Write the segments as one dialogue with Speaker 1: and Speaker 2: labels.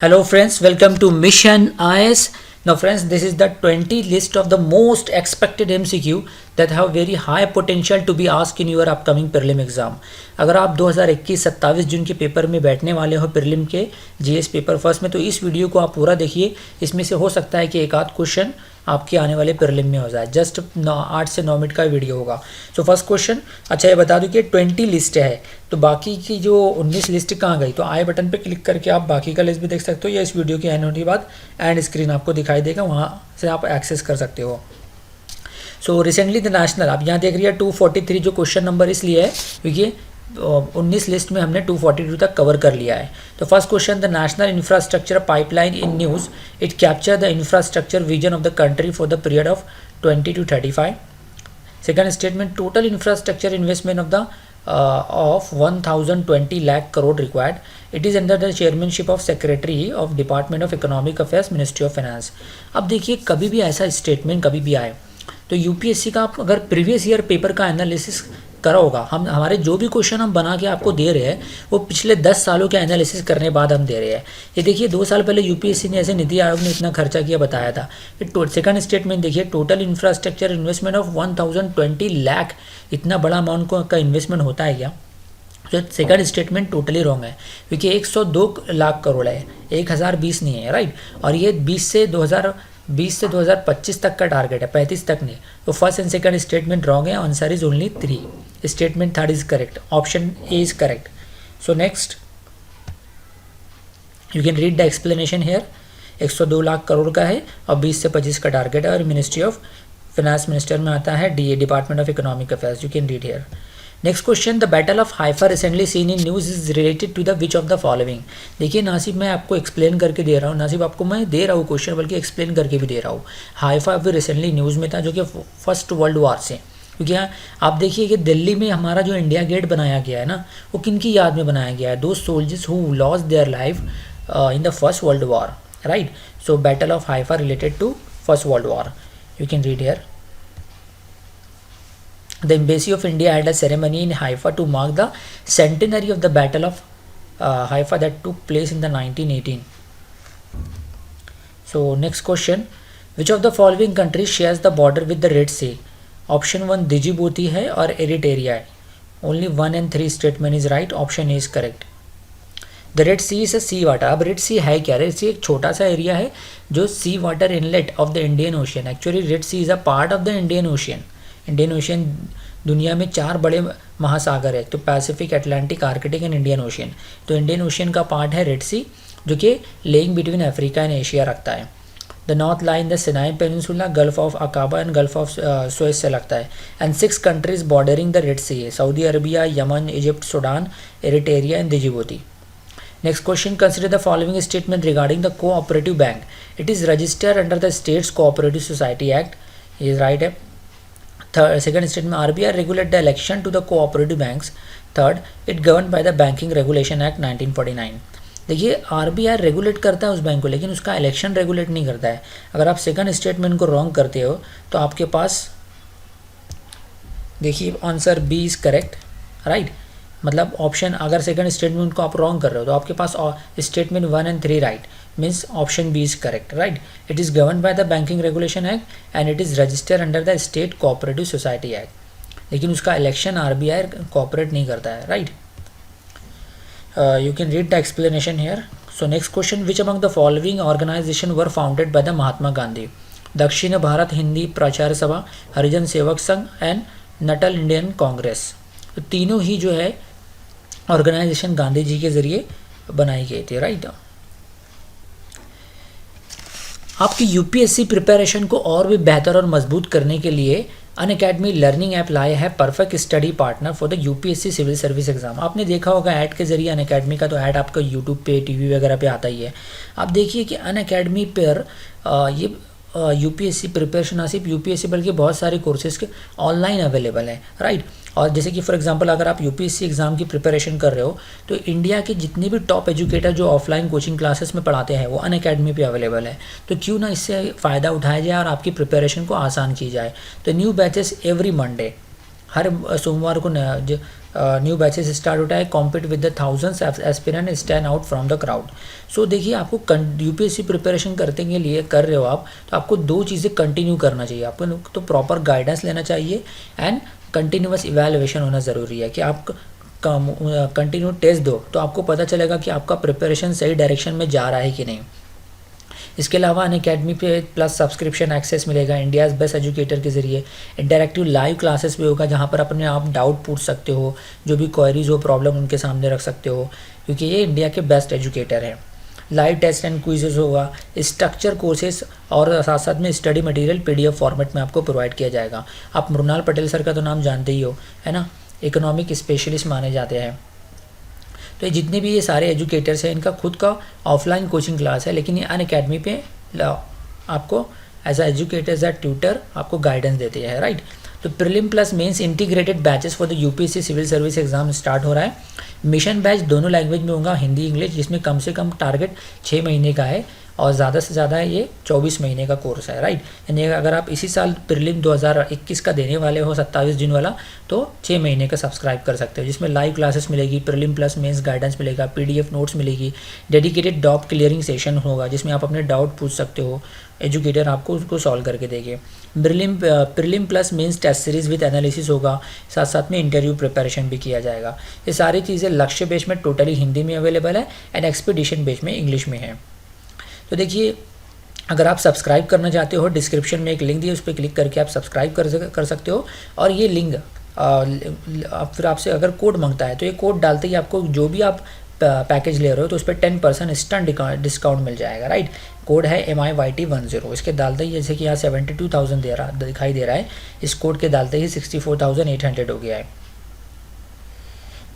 Speaker 1: Hello friends, welcome to Mission IS. Now friends, this is the 20 list of the most expected MCQ that have very high potential to be asked in your upcoming prelim exam. अगर आप 2021 27 जून के paper में बैठने वाले हो prelim के GS paper first में, तो इस वीडियो को आप पूरा देखिए. इसमें से हो सकता है कि एक आध क्वेश्चन आपके आने वाले प्रीलिम में हो जाए. जस्ट 8 से 9 मिनट का वीडियो होगा. सो फर्स्ट क्वेश्चन, अच्छा ये बता दूं कि 20 लिस्ट है, तो बाकी की जो 19 लिस्ट कहाँ गई. तो आई बटन पे क्लिक करके आप बाकी का लिस्ट भी देख सकते हो, या इस वीडियो के एंड होने के बाद एंड स्क्रीन आपको दिखाई देगा, वहाँ से आप एक्सेस कर सकते हो. सो रिसेंटली द नेशनल, आप यहाँ देख रही है 243 जो क्वेश्चन नंबर इसलिए है क्योंकि 19 लिस्ट में हमने 242 तक कवर कर लिया है. तो first question, the national infrastructure pipeline in news it capture the infrastructure vision of the country for the period of 20 to 35. Second statement, total infrastructure investment of the of 1020 lakh crore required. It is under the chairmanship of Secretary of Department of Economic Affairs, Ministry of Finance. अब देखिए, कभी भी ऐसा statement कभी भी आए तो UPSC का आप अगर प्रीवियस ईयर पेपर का एनालिसिस करा होगा, हमारे जो भी क्वेश्चन हम बना के आपको दे रहे हैं वो पिछले 10 सालों के एनालिसिस करने बाद हम दे रहे हैं. ये देखिए 2 साल पहले यूपीएससी ने ऐसे नीति आयोग ने इतना खर्चा किया बताया था. सेकंड स्टेटमेंट देखिए, total infrastructure investment of 1020 lakh, इतना बड़ा अमाउंट का इन्वेस्टमेंट होता है क्या. तो सेकंड स्टेटमेंट टोटली रॉन्ग है क्योंकि 102 लाख करोड़ है, 1020 नहीं है, राइट. और ये 20 से 2025 तक का टारगेट है, 35 तक नहीं. तो first and second statement wrong है, answer is only 3. Statement third is correct, option A is correct. So next you can read the explanation here. 102 lakh crore का है और 20 से 25 का टारगेट है, और मिनिस्ट्री ऑफ फाइनेंस मिनिस्टर में आता है, DEA department of economic affairs. You can read here. Next question, the battle of Haifa recently seen in news is related to the which of the following. देखिए नासिब, मैं आपको explain करके दे रहा हूँ. नासिब, आपको मैं दे रहा हूँ क्वेश्चन, बल्कि एक्सप्लेन करके भी दे रहा हूँ. हाइफा अभी रिसेंटली न्यूज़ में था, जो कि फर्स्ट वर्ल्ड वार से, क्योंकि आप देखिए कि दिल्ली में हमारा जो इंडिया गेट बनाया गया है ना, वो किन की याद में बनाया गया है. दो soldiers who lost their life in the first world war, right. So battle of Haifa related to first world war. You can read here. The Embassy of India had a ceremony in Haifa to mark the centenary of the Battle of Haifa that took place in the 1918. So next question, which of the following countries shares the border with the Red Sea? Option 1 Djibouti है और Eritrea है. Only 1 and 3 statement is right. Option A is correct. The Red Sea is a sea water. अब Red Sea है क्या? Red Sea एक छोटा सा area है जो sea water inlet of the Indian Ocean. Actually Red Sea is a part of the Indian Ocean. Indian Ocean, दुनिया में 4 बड़े महासागर है, तो Pacific, Atlantic, Arctic and Indian Ocean. तो इंडियन ओशियन का पार्ट है रेड सी, जो कि lying between Africa and Asia रखता है. The north line the Sinai peninsula, Gulf of Aqaba and Gulf of Suez से लगता है. And 6 countries bordering the Red Sea है, Saudi Arabia, Yemen, Egypt, Sudan, Eritrea and Djibouti. Next question, consider the following statement regarding the cooperative bank. It is registered under the states cooperative society act. ये right है. Third, second statement, RBI regulate the election to the cooperative banks. Third, it governed by the Banking Regulation Act 1949. देखिए RBI regulate करता है उस bank को, लेकिन उसका election regulate नहीं करता है. अगर आप सेकंड स्टेटमेंट को रॉन्ग करते हो तो आपके पास देखिए answer B is correct, right. मतलब ऑप्शन, अगर सेकंड स्टेटमेंट को आप रॉन्ग कर रहे हो तो आपके पास statement 1 and 3 right, means option B is correct, right. It is governed by the Banking Regulation Act and it is registered under the State Cooperative Society Act. लेकिन उसका इलेक्शन RBI कोऑपरेट नहीं करता है, right. You can read the explanation here. So next question, which among the following organization were founded by the Mahatma Gandhi? दक्षिण भारत हिंदी प्रचार सभा, Harijan Sevak Sangh and Nuttall Indian Congress. तो तीनों ही जो है ऑर्गेनाइजेशन गांधी जी के जरिए बनाई गई थी, राइट. आपकी यूपीएससी प्रिपरेशन को और भी बेहतर और मजबूत करने के लिए अनअकैडमी लर्निंग ऐप लाया है perfect study partner for the UPSC civil service exam. आपने देखा होगा ऐड के जरिए अनअकैडमी का, तो ऐड आपका यूट्यूब पे, टीवी वगैरह पे आता ही है. आप देखिए कि अनअकैडमी पर ये यूपीएससी प्रिपरेशन, ना सिर्फ यूपीएससी बल्कि बहुत सारे कोर्सेज के ऑनलाइन अवेलेबल है, राइट. और जैसे कि फॉर एग्जांपल अगर आप यूपीएससी एग्ज़ाम की प्रिपरेशन कर रहे हो तो इंडिया के जितने भी टॉप एजुकेटर जो ऑफलाइन कोचिंग क्लासेस में पढ़ाते हैं वो अनअकैडमी पे अवेलेबल है. तो क्यों ना इससे फ़ायदा उठाया जाए और आपकी प्रिपरेशन को आसान की जाए. तो न्यू बैचेस एवरी मंडे, हर सोमवार को न्यू बैचेस स्टार्ट होता है, compete with the thousands aspirant, stand out from the crowd. So देखिए आपको यूपीएससी प्रिपरेशन करने के लिए कर रहे हो आप, तो आपको दो चीज़ें कंटिन्यू करना चाहिए। आपको तो प्रॉपर गाइडेंस लेना चाहिए एंड कंटिन्यूअस इवैल्यूएशन होना ज़रूरी है कि आप कंटिन्यू टेस्ट दो, तो आपको पता चलेगा कि आपका प्रिपरेशन सही डायरेक्शन में जा रहा है कि नहीं। इसके अलावा अनअकैडमी पे प्लस सब्सक्रिप्शन एक्सेस मिलेगा इंडियाज़ बेस्ट एजुकेटर के ज़रिए। इंटरैक्टिव लाइव क्लासेस भी होगा जहाँ पर अपने आप डाउट पूछ सकते हो, जो भी क्वेरीज हो प्रॉब्लम उनके सामने रख सकते हो, क्योंकि ये इंडिया के बेस्ट एजुकेटर हैं। लाइव टेस्ट एंड क्विजेस होगा, स्ट्रक्चर कोर्सेज और साथ साथ में स्टडी मटेरियल PDF फॉर्मेट में आपको प्रोवाइड किया जाएगा। आप मृणाल पटेल सर का तो नाम जानते ही हो, है ना, इकोनॉमिक स्पेशलिस्ट माने जाते हैं। तो ये जितने भी ये सारे एजुकेटर्स हैं इनका खुद का ऑफलाइन कोचिंग क्लास है, लेकिन ये अनअकैडमी पे आपको as a educator as a tutor आपको गाइडेंस देते हैं, राइट। तो prelim plus mains integrated batches for the UPSC civil service exam start हो रहा है। मिशन बैच दोनों लैंग्वेज में होगा, हिंदी इंग्लिश, जिसमें कम से कम टारगेट 6 महीने का है और ज़्यादा से ज़्यादा ये 24 महीने का कोर्स है, राइट। यानी अगर आप इसी साल प्रीलिम 2021 का देने वाले हो 27 जून वाला, तो 6 महीने का सब्सक्राइब कर सकते हो, जिसमें लाइव क्लासेस मिलेगी, प्रीलिम प्लस मेंस गाइडेंस मिलेगा, PDF नोट्स मिलेगी, डेडिकेटेड डाउट क्लियरिंग सेशन होगा जिसमें आप अपने डाउट पूछ सकते हो, एजुकेटर आपको उसको सॉल्व करके देंगे। Prelim plus mains test series with analysis होगा, साथ साथ में इंटरव्यू प्रिपरेशन भी किया जाएगा। ये सारी चीज़ें लक्ष्य बेस में टोटली हिंदी में अवेलेबल है एंड एक्सपीडिशन बेस में इंग्लिश में है। तो देखिए अगर आप सब्सक्राइब करना चाहते हो, डिस्क्रिप्शन में एक लिंक दिया, उस पर क्लिक करके आप सब्सक्राइब कर सकते हो। और ये लिंक फिर आपसे अगर कोड मांगता है तो ये कोड डालते ही आपको जो भी आप पैकेज ले रहे हो तो उस पर 10% इंस्टेंट डिस्काउंट मिल जाएगा, राइट। कोड है MIYT10। इसके डालते ही जैसे कि यहाँ 72,000 दिखाई दे रहा है, इस कोड के डालते ही 64,800 हो गया है।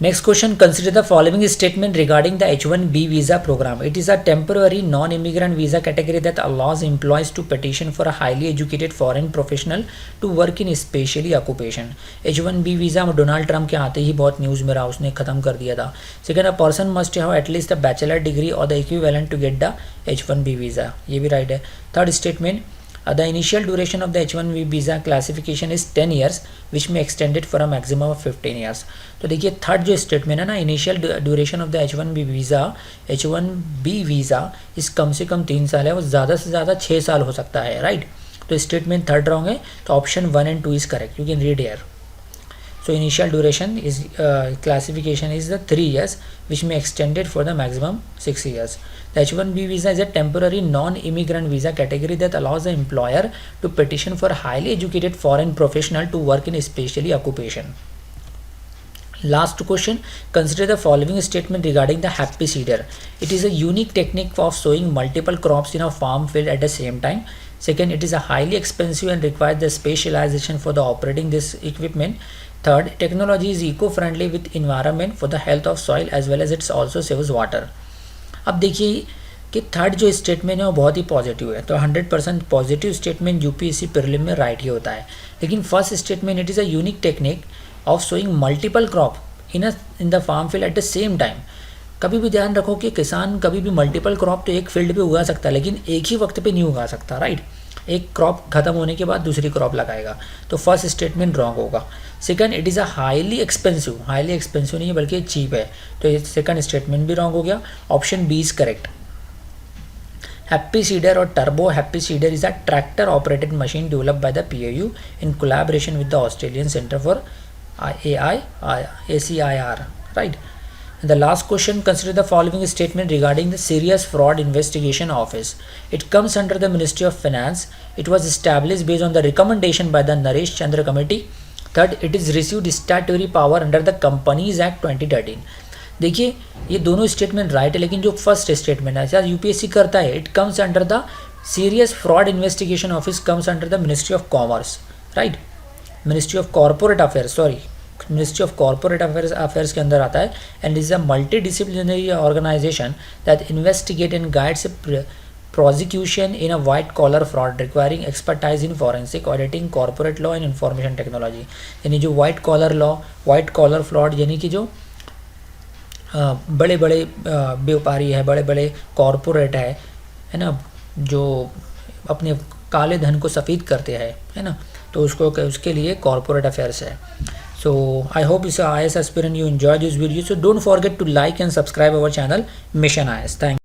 Speaker 1: Next question, consider the following statement regarding the H-1B visa program. It is a temporary non-immigrant visa category that allows employees to petition for a highly educated foreign professional to work in specially occupation. H-1B visa Donald Trump के आते ही बहुत news में रहा, उसने ख़त्म कर दिया था। Second, a person must have at least a bachelor degree or the equivalent to get the H-1B visa. ये भी राइट है। Third statement, the initial duration of the H-1B visa classification is 10 years, which may extended for a maximum of 15 years. तो देखिए third जो statement है ना, initial duration of the H-1B visa इस कम से कम 3 साल है, वो ज़्यादा से ज़्यादा 6 साल हो सकता है, राइट। तो स्टेटमेंट थर्ड रॉन्ग है, तो option 1 and 2 is correct, you can read here. So initial duration is classification is the 3 years, which may extended for the maximum 6 years. The H-1B visa is a temporary non-immigrant visa category that allows the employer to petition for highly educated foreign professional to work in a specially occupation. Last question, consider the following statement regarding the happy seeder. It is a unique technique of sowing multiple crops in a farm field at the same time. Second, it is a highly expensive and requires the specialization for the operating this equipment. Third, technology is eco-friendly with environment for the health of soil as well as it also saves water. अब देखिए कि third जो statement है वो बहुत ही positive है, तो 100% positive statement UPSC prelim में राइट ही होता है। लेकिन first statement, it is a unique technique of sowing multiple crop in the farm field at the same time. कभी भी ध्यान रखो कि किसान कभी भी मल्टीपल क्रॉप तो एक फील्ड पे उगा सकता है, लेकिन एक ही वक्त पे नहीं उगा सकता, राइट। एक क्रॉप खत्म होने के बाद दूसरी क्रॉप लगाएगा, तो फर्स्ट स्टेटमेंट रॉन्ग होगा। Second, it is a highly expensive नहीं है बल्कि चीप है, तो ये सेकंड स्टेटमेंट भी रॉन्ग हो गया। Option B is correct. Happy Seeder और Turbo Happy Seeder is a tractor operated machine developed by the PAU in collaboration with the Australian Centre for ACIR, right. And the last question, consider the following statement regarding the Serious Fraud Investigation Office. It comes under the Ministry of Finance. It was established based on the recommendation by the Naresh Chandra Committee. Third, it is received statutory power under the Companies Act 2013. देखिए ये दोनों statement right है, लेकिन जो first statement है sir UPSC करता है, it comes under the serious fraud investigation office, comes under the ministry of commerce, right. Ministry of corporate affairs, ministry of corporate affairs के अंदर आता है। And is a multi disciplinary organisation that investigate and guides prosecution in a white collar fraud requiring expertise in forensic auditing, corporate law and information technology। यानी जो white collar fraud यानी कि जो बड़े बड़े व्यापारी है, बड़े बड़े कॉरपोरेट है ना, जो अपने काले धन को सफ़ेद करते हैं, है ना, तो उसको उसके लिए कॉर्पोरेट अफेयर्स है. So I hope this IAS aspirant you enjoy this video. So don't forget to like and subscribe our channel Mission IAS. Thank you.